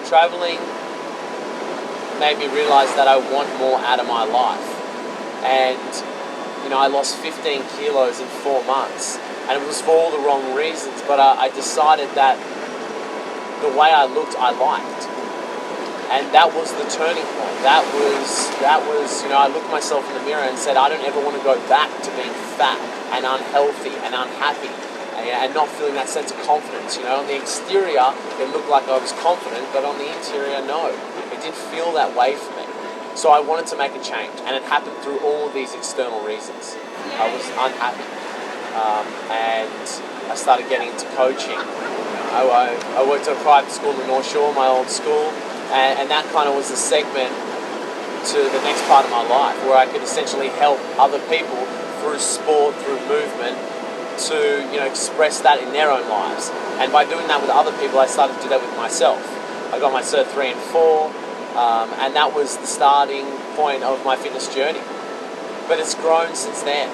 traveling made me realize that I want more out of my life. And, I lost 15 kilos in 4 months. And it was for all the wrong reasons, but I decided that the way I looked, I liked. And that was the turning point. That was, I looked myself in the mirror and said, I don't ever want to go back to being fat and unhealthy and unhappy and not feeling that sense of confidence. On the exterior, it looked like I was confident, but on the interior, no. It didn't feel that way for me. So I wanted to make a change, and it happened through all of these external reasons. I was unhappy, and I started getting into coaching. I worked at a private school in the North Shore, my old school, and that kind of was the segment to the next part of my life, where I could essentially help other people through sport, through movement, to express that in their own lives. And by doing that with other people, I started to do that with myself. I got my Cert 3 and 4, and that was the starting point of my fitness journey. But it's grown since then.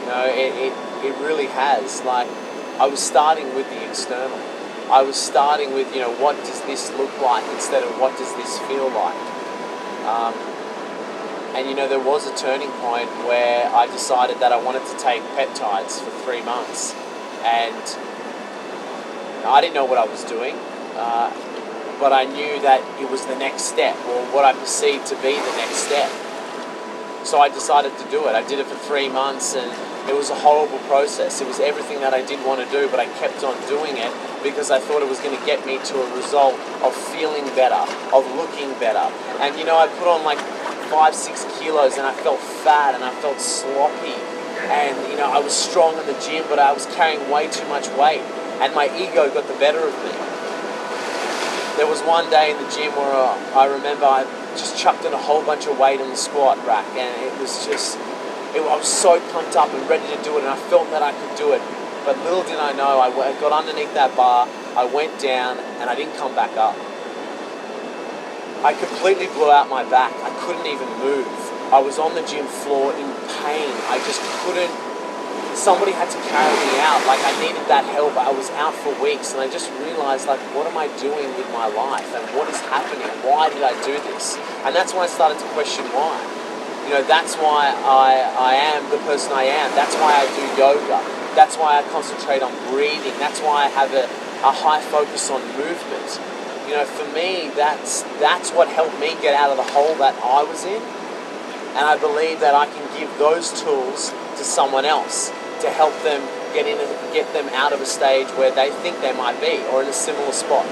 It really has. Like, I was starting with the external. I was starting with, what does this look like instead of what does this feel like? And there was a turning point where I decided that I wanted to take peptides for 3 months. And I didn't know what I was doing, but I knew that it was the next step, or what I perceived to be the next step. So I decided to do it. I did it for 3 months, and it was a horrible process. It was everything that I didn't want to do, but I kept on doing it because I thought it was going to get me to a result of feeling better, of looking better. And I put on like 5-6 kilos, and I felt fat, and I felt sloppy, and I was strong in the gym, but I was carrying way too much weight, and my ego got the better of me. There was one day in the gym where I remember I just chucked in a whole bunch of weight in the squat rack, and it was just, I was so pumped up and ready to do it, and I felt that I could do it. But little did I know, I got underneath that bar, I went down, and I didn't come back up. I completely blew out my back. I couldn't even move. I was on the gym floor in pain. I just couldn't. Somebody had to carry me out. Like, I needed that help. I was out for weeks, and I just realized, like, what am I doing with my life, and what is happening? Why did I do this? And that's when I started to question why. That's why I am the person I am. That's why I do yoga. That's why I concentrate on breathing. That's why I have a high focus on movement. For me, that's what helped me get out of the hole that I was in. And I believe that I can give those tools to someone else to help them get them out of a stage where they think they might be, or in a similar spot.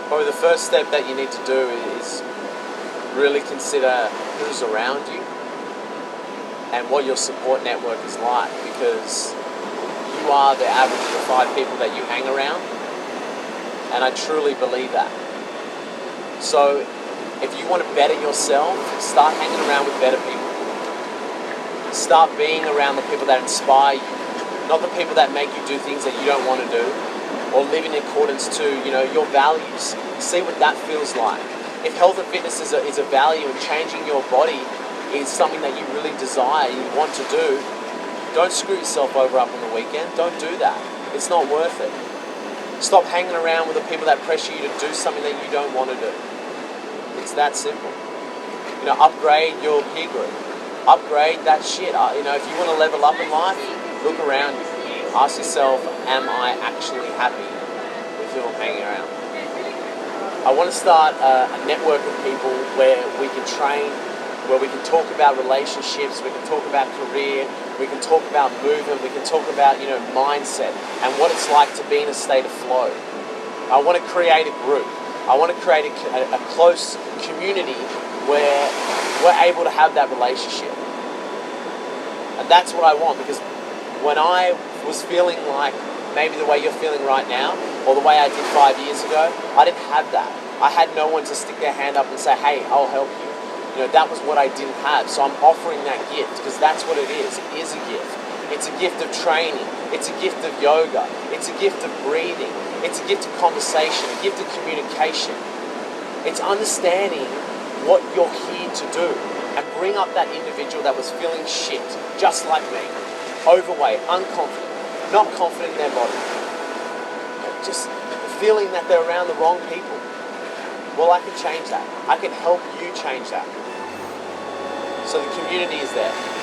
Probably the first step that you need to do is really consider who's around you and what your support network is like, because you are the average of the 5 people that you hang around. And I truly believe that. So if you want to better yourself, start hanging around with better people. Start being around the people that inspire you, not the people that make you do things that you don't want to do, or live in accordance to your values. See what that feels like. If health and fitness is a value, and changing your body is something that you really desire, you want to do, don't screw yourself over up on the weekend. Don't do that. It's not worth it. Stop hanging around with the people that pressure you to do something that you don't want to do. It's that simple. Upgrade your peer group. Upgrade that shit. If you want to level up in life, look around you. Ask yourself, am I actually happy with who I'm hanging around? I want to start a network of people where we can train, where we can talk about relationships, we can talk about career, we can talk about movement, we can talk about, mindset and what it's like to be in a state of flow. I want to create a group. I want to create a close community where we're able to have that relationship. And that's what I want, because when I was feeling like maybe the way you're feeling right now, or the way I did 5 years ago, I didn't have that. I had no one to stick their hand up and say, hey, I'll help you. That was what I didn't have. So I'm offering that gift, because that's what it is. It is a gift. It's a gift of training. It's a gift of yoga. It's a gift of breathing. It's a gift of conversation, a gift of communication. It's understanding what you're here to do, and bring up that individual that was feeling shit, just like me, overweight, unconfident, not confident in their body. Just feeling that they're around the wrong people. Well, I can change that. I can help you change that. So the community is there.